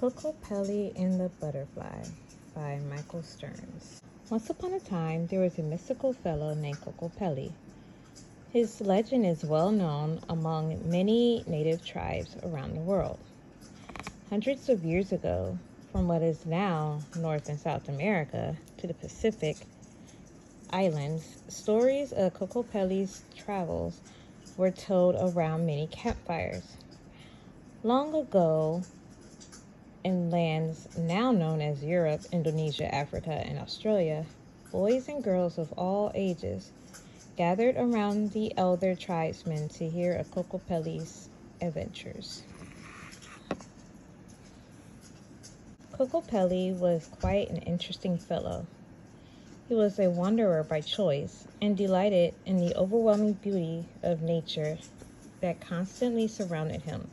Kokopelli the Butterfly by Michael Stearns. Once upon a time, there was a mystical fellow named Kokopelli. His legend is well known among many native tribes around the world. Hundreds of years ago, from what is now North and South America to the Pacific Islands, stories of Kokopelli's travels were told around many campfires. Long ago, in lands now known as Europe, Indonesia, Africa, and Australia, boys and girls of all ages gathered around the elder tribesmen to hear of Kokopelli's adventures. Kokopelli was quite an interesting fellow. He was a wanderer by choice and delighted in the overwhelming beauty of nature that constantly surrounded him.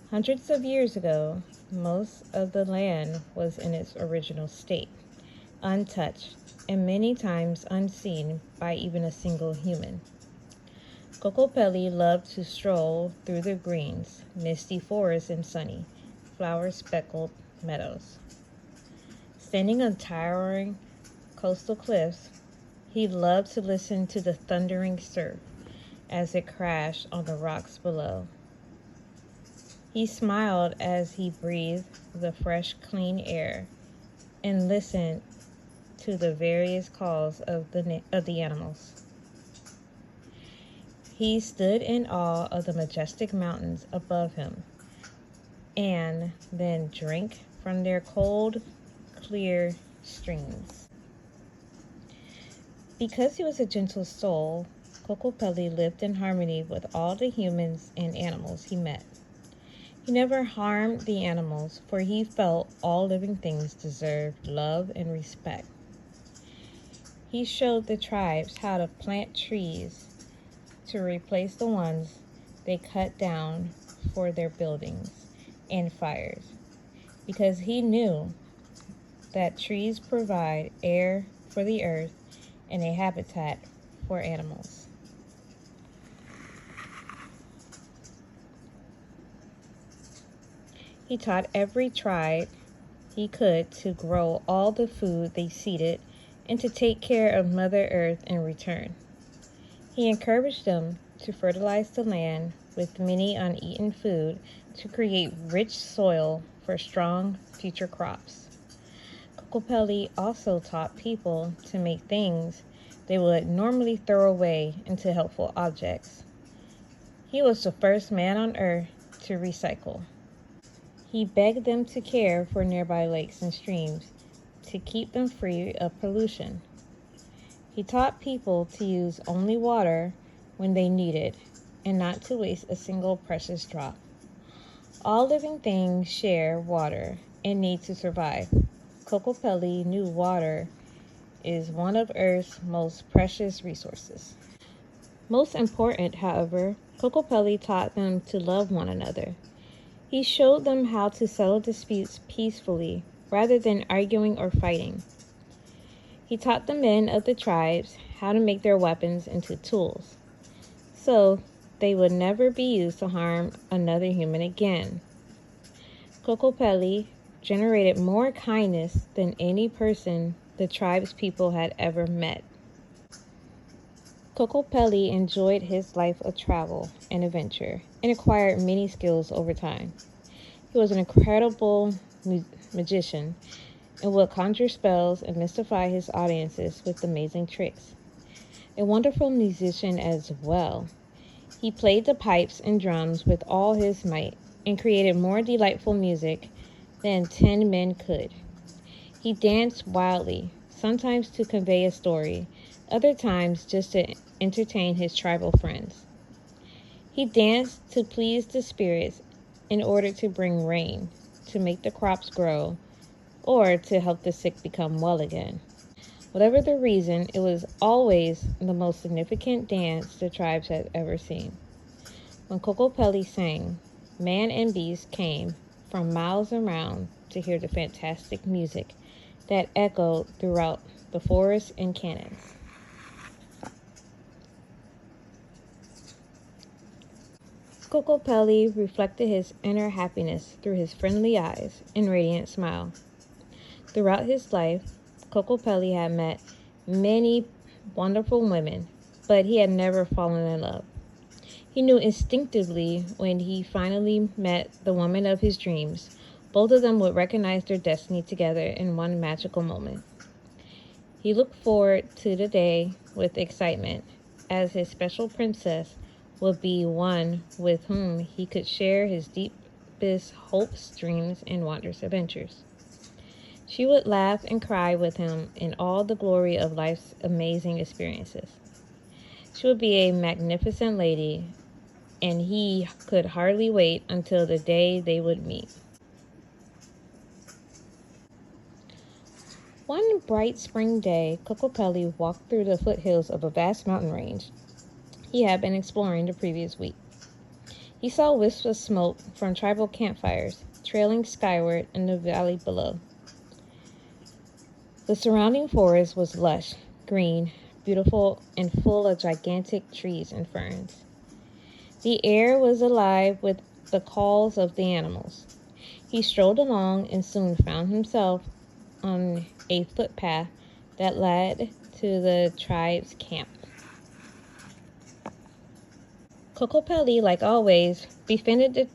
Hundreds of years ago, most of the land was in its original state, untouched, and many times unseen by even a single human. Kokopelli loved to stroll through the greens, misty forests and sunny, flower-speckled meadows. Standing on towering coastal cliffs, he loved to listen to the thundering surf as it crashed on the rocks below. He smiled as he breathed the fresh, clean air and listened to the various calls of the animals. He stood in awe of the majestic mountains above him and then drank from their cold, clear streams. Because he was a gentle soul, Kokopelli lived in harmony with all the humans and animals he met. He never harmed the animals, for he felt all living things deserved love and respect. He showed the tribes how to plant trees to replace the ones they cut down for their buildings and fires, because he knew that trees provide air for the earth and a habitat for animals. He taught every tribe he could to grow all the food they seeded and to take care of Mother Earth in return. He encouraged them to fertilize the land with many uneaten food to create rich soil for strong future crops. Kokopelli also taught people to make things they would normally throw away into helpful objects. He was the first man on Earth to recycle. He begged them to care for nearby lakes and streams to keep them free of pollution. He taught people to use only water when they need it and not to waste a single precious drop. All living things share water and need to survive. Kokopelli knew water is one of Earth's most precious resources. Most important, however, Kokopelli taught them to love one another. He showed them how to settle disputes peacefully rather than arguing or fighting. He taught the men of the tribes how to make their weapons into tools, so they would never be used to harm another human again. Kokopelli generated more kindness than any person the tribe's people had ever met. Kokopelli enjoyed his life of travel and adventure and acquired many skills over time. He was an incredible magician and would conjure spells and mystify his audiences with amazing tricks. A wonderful musician as well. He played the pipes and drums with all his might and created more delightful music than 10 men could. He danced wildly, sometimes to convey a story, other times just to entertain his tribal friends. He danced to please the spirits in order to bring rain, to make the crops grow, or to help the sick become well again. Whatever the reason, it was always the most significant dance the tribes had ever seen. When Kokopelli sang, man and beast came from miles around to hear the fantastic music that echoed throughout the forests and canyons. Kokopelli reflected his inner happiness through his friendly eyes and radiant smile. Throughout his life, Kokopelli had met many wonderful women, but he had never fallen in love. He knew instinctively when he finally met the woman of his dreams, both of them would recognize their destiny together in one magical moment. He looked forward to the day with excitement, as his special princess would be one with whom he could share his deepest hopes, dreams, and wondrous adventures. She would laugh and cry with him in all the glory of life's amazing experiences. She would be a magnificent lady, and he could hardly wait until the day they would meet. One bright spring day, Kokopelli walked through the foothills of a vast mountain range he had been exploring the previous week. He saw wisps of smoke from tribal campfires trailing skyward in the valley below. The surrounding forest was lush, green, beautiful, and full of gigantic trees and ferns. The air was alive with the calls of the animals. He strolled along and soon found himself on a footpath that led to the tribe's camp. Kokopelli, like always, befriended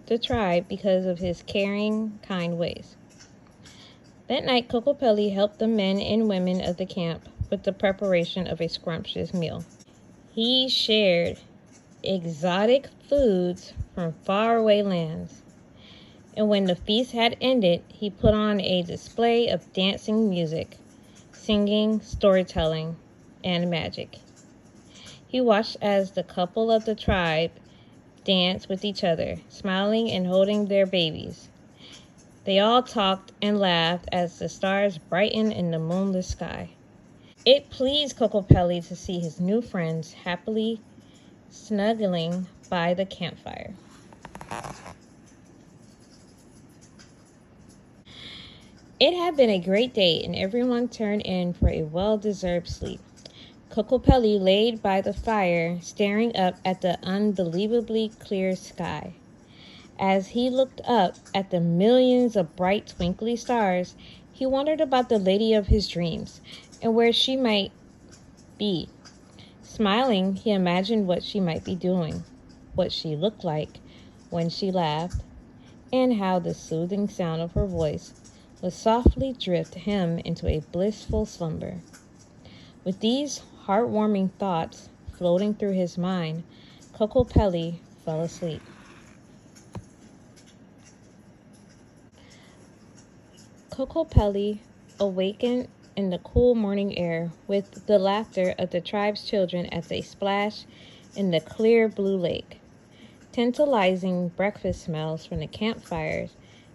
the tribe because of his caring, kind ways. That night, Kokopelli helped the men and women of the camp with the preparation of a scrumptious meal. He shared exotic foods from faraway lands. And when the feast had ended, he put on a display of dancing music, singing, storytelling, and magic. He watched as the couple of the tribe danced with each other, smiling and holding their babies. They all talked and laughed as the stars brightened in the moonless sky. It pleased Kokopelli to see his new friends happily snuggling by the campfire. It had been a great day, and everyone turned in for a well-deserved sleep. Kokopelli laid by the fire, staring up at the unbelievably clear sky. As he looked up at the millions of bright twinkly stars, he wondered about the lady of his dreams and where she might be. Smiling, he imagined what she might be doing, what she looked like when she laughed, and how the soothing sound of her voice would softly drift him into a blissful slumber. With these heartwarming thoughts floating through his mind, Kokopelli fell asleep. Kokopelli awakened in the cool morning air with the laughter of the tribe's children as they splashed in the clear blue lake. Tantalizing breakfast smells from the campfires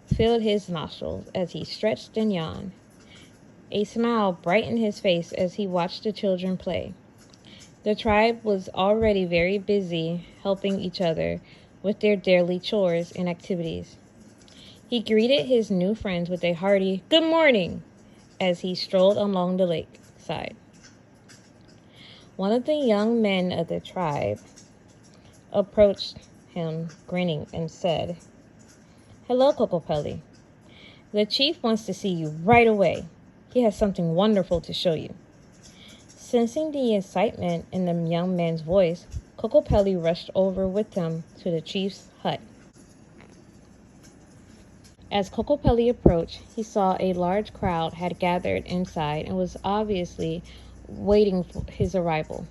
filled his nostrils as he stretched and yawned. A smile brightened his face as he watched the children play. The tribe was already very busy helping each other with their daily chores and activities. He greeted his new friends with a hearty "Good morning" as he strolled along the lakeside. One of the young men of the tribe approached him, grinning, and said, "Hello, Kokopelli. The chief wants to see you right away. He has something wonderful to show you." Sensing the excitement in the young man's voice, Kokopelli rushed over with him to the chief's hut. As Kokopelli approached, he saw a large crowd had gathered inside and was obviously waiting for his arrival.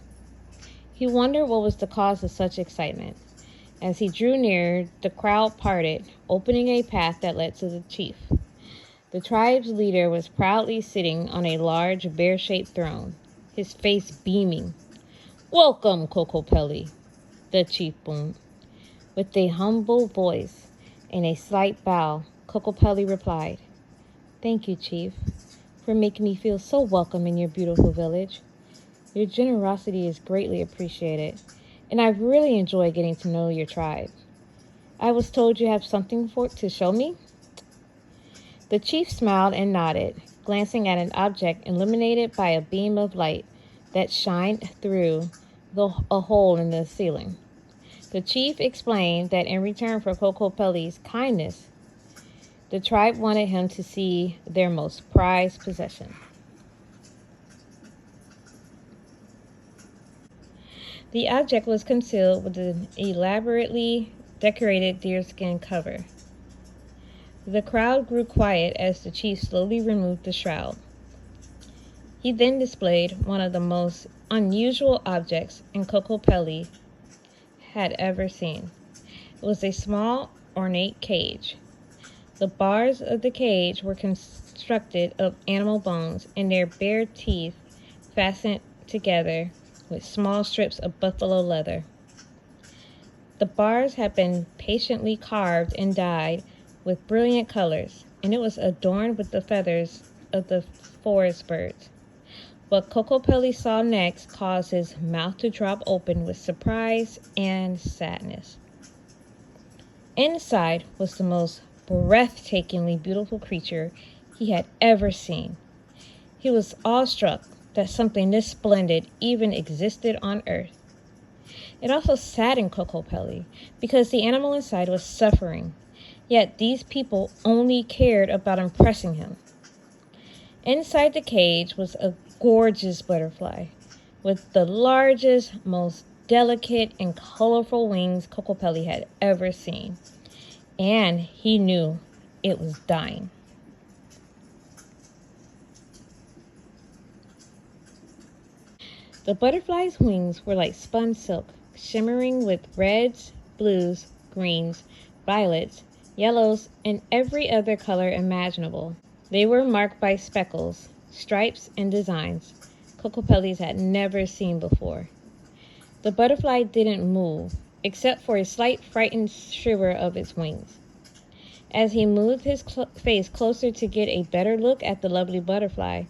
He wondered what was the cause of such excitement. As he drew near, the crowd parted, opening a path that led to the chief. The tribe's leader was proudly sitting on a large, bear-shaped throne, his face beaming. "Welcome, Kokopelli," the chief boomed. With a humble voice and a slight bow, Kokopelli replied, "Thank you, Chief, for making me feel so welcome in your beautiful village. Your generosity is greatly appreciated, and I've really enjoyed getting to know your tribe. I was told you have something to show me?" The chief smiled and nodded, glancing at an object illuminated by a beam of light that shined through a hole in the ceiling. The chief explained that in return for Kokopelli's kindness, the tribe wanted him to see their most prized possession. The object was concealed with an elaborately decorated deerskin cover. The crowd grew quiet as the chief slowly removed the shroud. He then displayed one of the most unusual objects Kokopelli had ever seen. It was a small, ornate cage. The bars of the cage were constructed of animal bones and their bare teeth fastened together with small strips of buffalo leather. The bars had been patiently carved and dyed with brilliant colors, and it was adorned with the feathers of the forest birds. What Kokopelli saw next caused his mouth to drop open with surprise and sadness. Inside was the most breathtakingly beautiful creature he had ever seen. He was awestruck that something this splendid even existed on Earth. It also saddened Kokopelli because the animal inside was suffering, yet these people only cared about impressing him. Inside the cage was a gorgeous butterfly with the largest, most delicate and colorful wings Kokopelli had ever seen, and he knew it was dying. The butterfly's wings were like spun silk, shimmering with reds, blues, greens, violets, yellows, and every other color imaginable. They were marked by speckles, stripes, and designs Kokopelli's had never seen before. The butterfly didn't move, except for a slight frightened shiver of its wings. As he moved his face closer to get a better look at the lovely butterfly,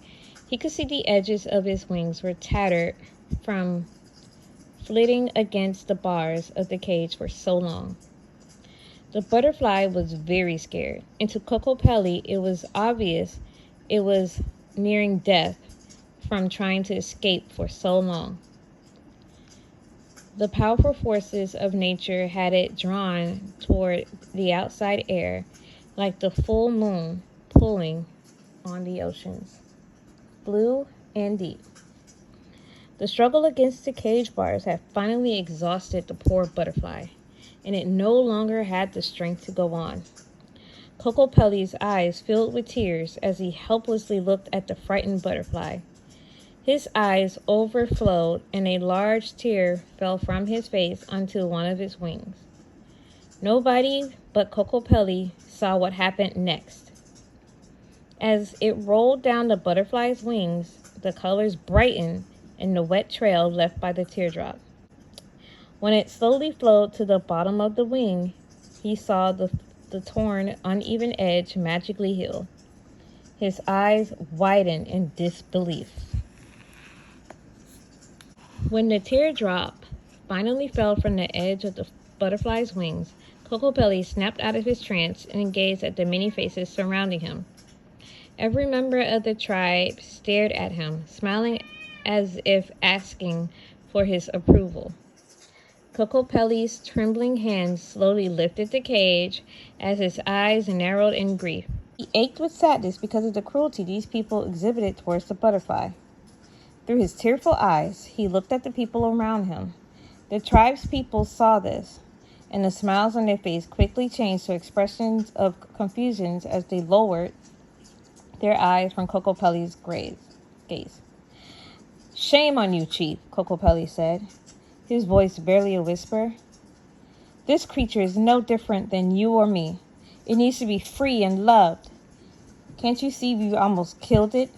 he could see the edges of his wings were tattered from flitting against the bars of the cage for so long. The butterfly was very scared, and to Kokopelli it was obvious it was nearing death from trying to escape for so long. The powerful forces of nature had it drawn toward the outside air like the full moon pulling on the oceans, blue and deep. The struggle against the cage bars had finally exhausted the poor butterfly, and it no longer had the strength to go on. Kokopelli's eyes filled with tears as he helplessly looked at the frightened butterfly. His eyes overflowed, and a large tear fell from his face onto one of his wings. Nobody but Kokopelli saw what happened next. As it rolled down the butterfly's wings, the colors brightened in the wet trail left by the teardrop. When it slowly flowed to the bottom of the wing, he saw the torn, uneven edge magically heal. His eyes widened in disbelief. When the teardrop finally fell from the edge of the butterfly's wings, Kokopelli snapped out of his trance and gazed at the many faces surrounding him. Every member of the tribe stared at him, smiling as if asking for his approval. Kokopelli's trembling hands slowly lifted the cage as his eyes narrowed in grief. He ached with sadness because of the cruelty these people exhibited towards the butterfly. Through his tearful eyes, he looked at the people around him. The tribe's people saw this, and the smiles on their face quickly changed to expressions of confusion as they lowered their eyes from Kokopelli's gaze. "Shame on you, Chief," Kokopelli said, his voice barely a whisper. "This creature is no different than you or me. It needs to be free and loved. Can't you see you almost killed it?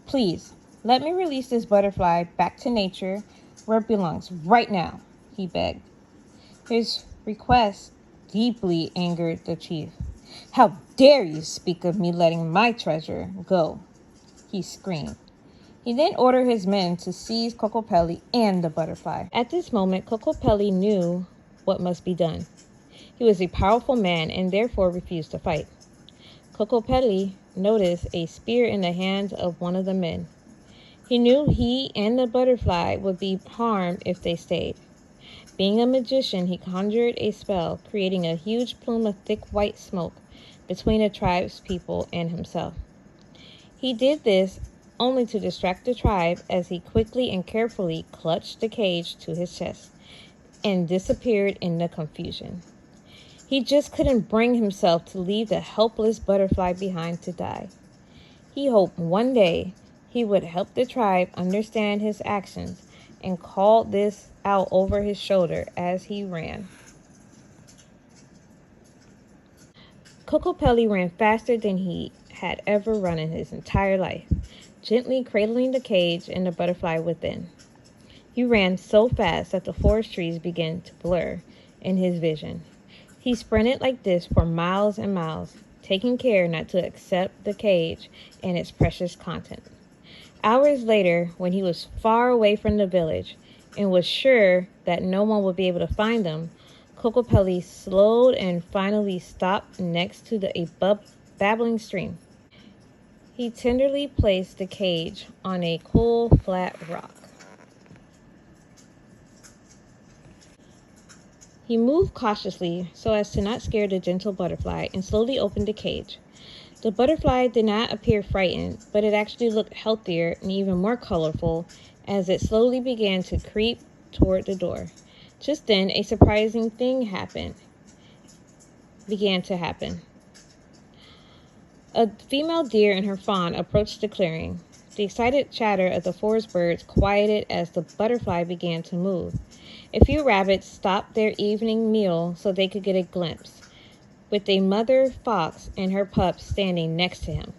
Please, let me release this butterfly back to nature where it belongs right now," he begged. His request deeply angered the chief. "How dare you speak of me letting my treasure go?" he screamed. He then ordered his men to seize Kokopelli and the butterfly. At this moment, Kokopelli knew what must be done. He was a powerful man and therefore refused to fight. Kokopelli noticed a spear in the hands of one of the men. He knew he and the butterfly would be harmed if they stayed. Being a magician, he conjured a spell, creating a huge plume of thick white smoke between the tribe's people and himself. He did this only to distract the tribe as he quickly and carefully clutched the cage to his chest and disappeared in the confusion. He just couldn't bring himself to leave the helpless butterfly behind to die. He hoped one day he would help the tribe understand his actions and called this out over his shoulder as he ran. Kokopelli ran faster than he had ever run in his entire life, gently cradling the cage and the butterfly within. He ran so fast that the forest trees began to blur in his vision. He sprinted like this for miles and miles, taking care not to accept the cage and its precious content. Hours later, when he was far away from the village and was sure that no one would be able to find them, Kokopelli slowed and finally stopped next to a babbling stream. He tenderly placed the cage on a cool, flat rock. He moved cautiously so as to not scare the gentle butterfly and slowly opened the cage. The butterfly did not appear frightened, but it actually looked healthier and even more colorful as it slowly began to creep toward the door. Just then, a surprising thing began to happen. A female deer and her fawn approached the clearing. The excited chatter of the forest birds quieted as the butterfly began to move. A few rabbits stopped their evening meal so they could get a glimpse, with a mother fox and her pups standing next to him.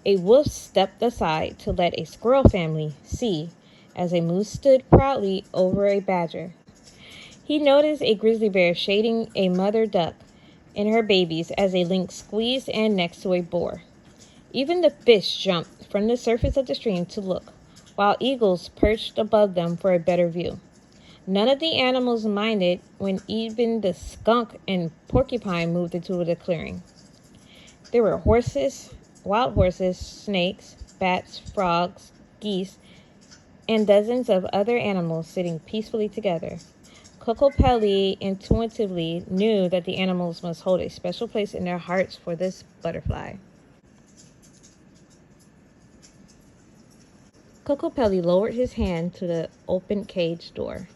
A wolf stepped aside to let a squirrel family see as a moose stood proudly over a badger. He noticed a grizzly bear shading a mother duck and her babies as a lynx squeezed in next to a boar. Even the fish jumped from the surface of the stream to look, while eagles perched above them for a better view. None of the animals minded when even the skunk and porcupine moved into the clearing. There were horses, wild horses, snakes, bats, frogs, geese, and dozens of other animals sitting peacefully together. Kokopelli intuitively knew that the animals must hold a special place in their hearts for this butterfly. Kokopelli lowered his hand to the open cage door,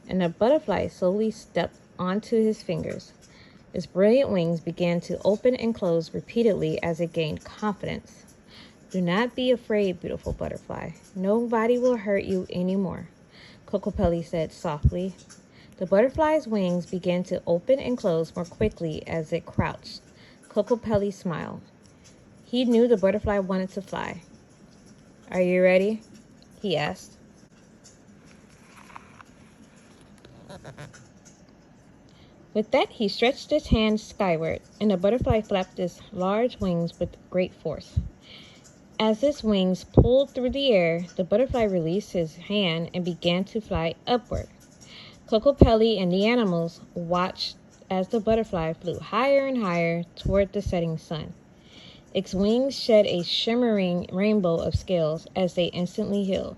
and the butterfly slowly stepped onto his fingers. Its brilliant wings began to open and close repeatedly as it gained confidence. "Do not be afraid, beautiful butterfly. Nobody will hurt you anymore," Kokopelli said softly. The butterfly's wings began to open and close more quickly as it crouched. Kokopelli smiled. He knew the butterfly wanted to fly. "Are you ready?" he asked. With that, he stretched his hand skyward, and the butterfly flapped its large wings with great force. As its wings pulled through the air, the butterfly released his hand and began to fly upward. Kokopelli and the animals watched as the butterfly flew higher and higher toward the setting sun. Its wings shed a shimmering rainbow of scales as they instantly healed.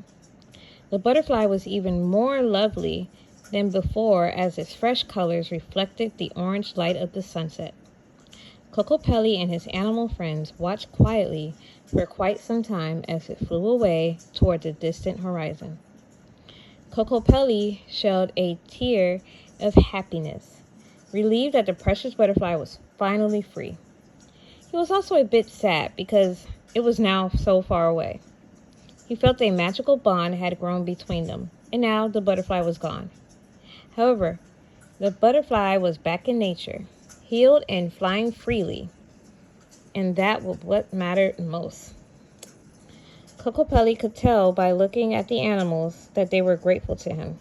The butterfly was even more lovely than before as its fresh colors reflected the orange light of the sunset. Kokopelli and his animal friends watched quietly for quite some time as it flew away toward the distant horizon. Kokopelli shed a tear of happiness, relieved that the precious butterfly was finally free. He was also a bit sad because it was now so far away. He felt a magical bond had grown between them, and now the butterfly was gone. However, the butterfly was back in nature, healed and flying freely, and that was what mattered most. Kokopelli could tell by looking at the animals that they were grateful to him.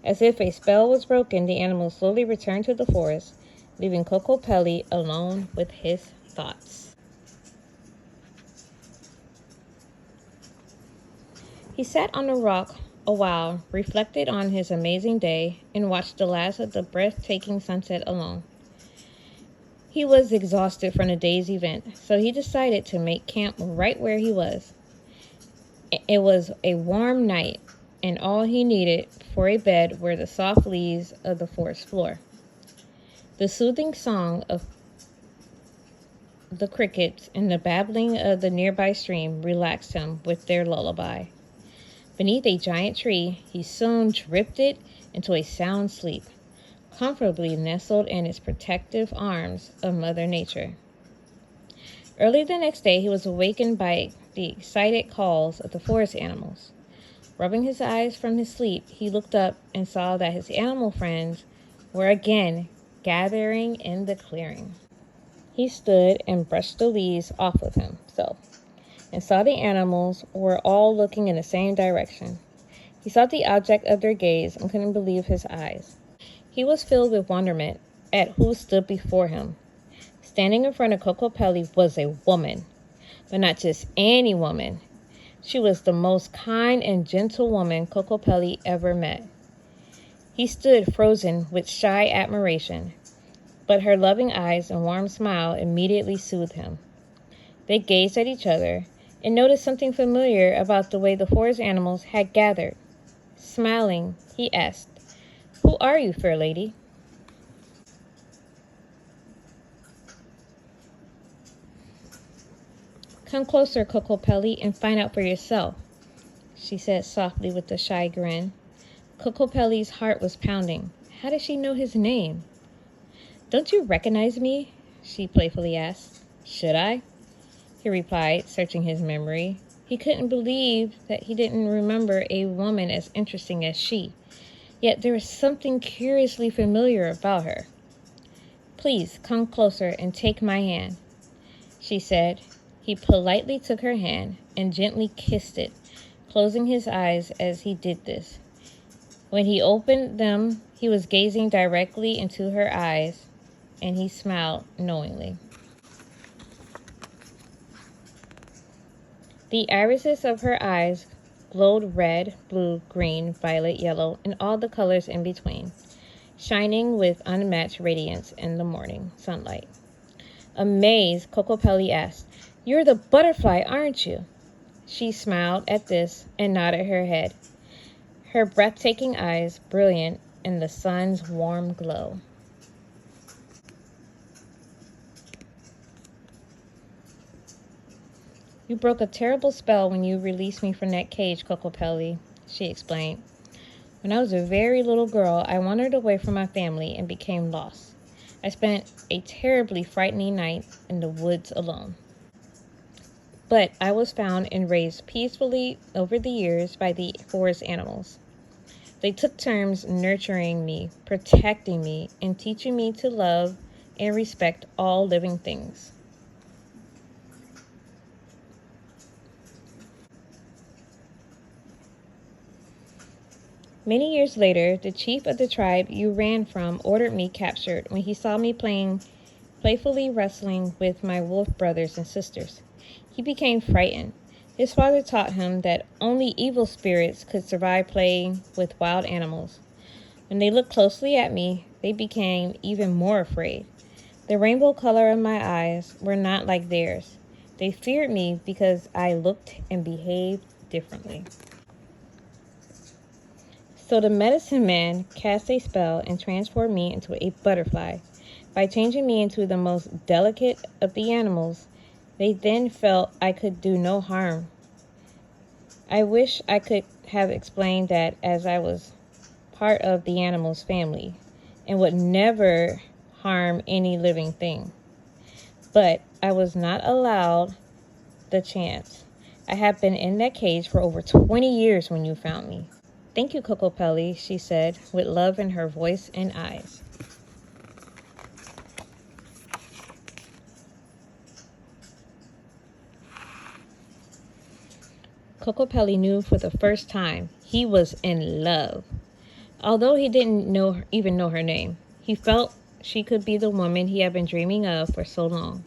As if a spell was broken, the animals slowly returned to the forest, leaving Kokopelli alone with his thoughts. He sat on a rock a while, reflected on his amazing day, and watched the last of the breathtaking sunset alone. He was exhausted from the day's event, so he decided to make camp right where he was. It was a warm night, and all he needed for a bed were the soft leaves of the forest floor. The soothing song of the crickets and the babbling of the nearby stream relaxed him with their lullaby. Beneath a giant tree, he soon drifted into a sound sleep, comfortably nestled in its protective arms of Mother Nature. Early the next day, he was awakened by the excited calls of the forest animals. Rubbing his eyes from his sleep, he looked up and saw that his animal friends were again gathering in the clearing. He stood and brushed the leaves off of himself and saw the animals were all looking in the same direction. He saw the object of their gaze and couldn't believe his eyes. He was filled with wonderment at who stood before him. Standing in front of Kokopelli was a woman, but not just any woman. She was the most kind and gentle woman Kokopelli ever met. He stood frozen with shy admiration, but her loving eyes and warm smile immediately soothed him. They gazed at each other and noticed something familiar about the way the forest animals had gathered. Smiling, he asked, "Who are you, fair lady?" "Come closer, Kokopelli, and find out for yourself," she said softly with a shy grin. Kokopelli's heart was pounding. How did she know his name? "Don't you recognize me?" she playfully asked. "Should I?" he replied, searching his memory. He couldn't believe that he didn't remember a woman as interesting as she. Yet there was something curiously familiar about her. "Please come closer and take my hand," she said. He politely took her hand and gently kissed it, closing his eyes as he did this. When he opened them, he was gazing directly into her eyes, and he smiled knowingly. The irises of her eyes glowed red, blue, green, violet, yellow, and all the colors in between, shining with unmatched radiance in the morning sunlight. Amazed, Kokopelli asked, "You're the butterfly, aren't you?" She smiled at this and nodded her head, her breathtaking eyes brilliant in the sun's warm glow. "You broke a terrible spell when you released me from that cage, Kokopelli," she explained. "When I was a very little girl, I wandered away from my family and became lost. I spent a terribly frightening night in the woods alone. But I was found and raised peacefully over the years by the forest animals. They took turns nurturing me, protecting me, and teaching me to love and respect all living things. Many years later, the chief of the tribe you ran from ordered me captured when he saw me playfully wrestling with my wolf brothers and sisters. He became frightened. His father taught him that only evil spirits could survive playing with wild animals. When they looked closely at me, they became even more afraid. The rainbow color of my eyes were not like theirs. They feared me because I looked and behaved differently. So the medicine man cast a spell and transformed me into a butterfly. By changing me into the most delicate of the animals, they then felt I could do no harm. I wish I could have explained that as I was part of the animal's family and would never harm any living thing. But I was not allowed the chance. I have been in that cage for over 20 years when you found me." "Thank you, Kokopelli," she said, with love in her voice and eyes. Kokopelli knew for the first time he was in love. Although he didn't even know her name, he felt she could be the woman he had been dreaming of for so long.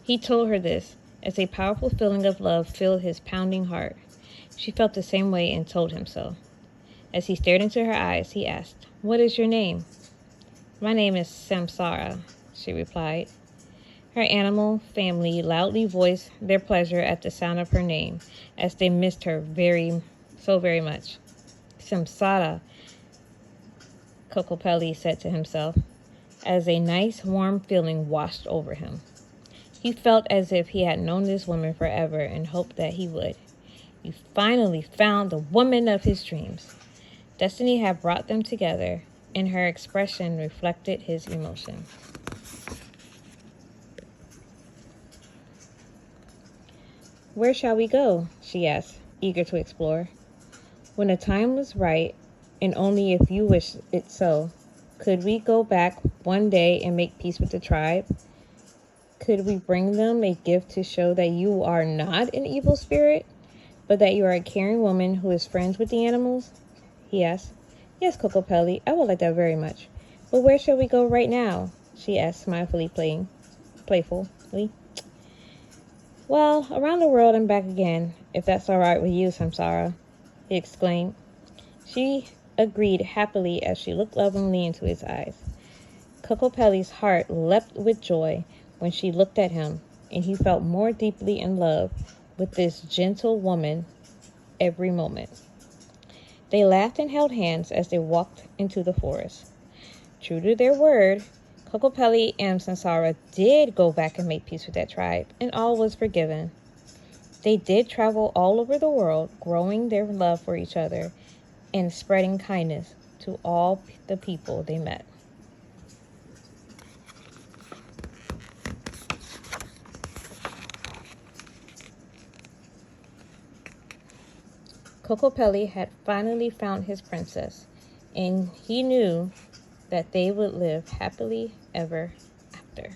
He told her this as a powerful feeling of love filled his pounding heart. She felt the same way and told him so. As he stared into her eyes, he asked, "What is your name?" "My name is Samsara," she replied. Her animal family loudly voiced their pleasure at the sound of her name, as they missed her very much. Samsara, Kokopelli said to himself, as a nice warm feeling washed over him. He felt as if he had known this woman forever and hoped that he would. He finally found the woman of his dreams. Destiny had brought them together, and her expression reflected his emotion. "Where shall we go?" she asked, eager to explore. "When the time was right, and only if you wish it so, could we go back one day and make peace with the tribe? Could we bring them a gift to show that you are not an evil spirit, but that you are a caring woman who is friends with the animals?" he asked. "Yes, Kokopelli, I would like that very much. But where shall we go right now?" she asked, playfully. "Well, around the world and back again, if that's all right with you, Samsara," he exclaimed. She agreed happily as she looked lovingly into his eyes. Kokopelli's heart leapt with joy when she looked at him, and he felt more deeply in love with this gentle woman every moment. They laughed and held hands as they walked into the forest. True to their word, Kokopelli and Samsara did go back and make peace with that tribe, and all was forgiven. They did travel all over the world, growing their love for each other and spreading kindness to all the people they met. Kokopelli had finally found his princess, and he knew that they would live happily ever after.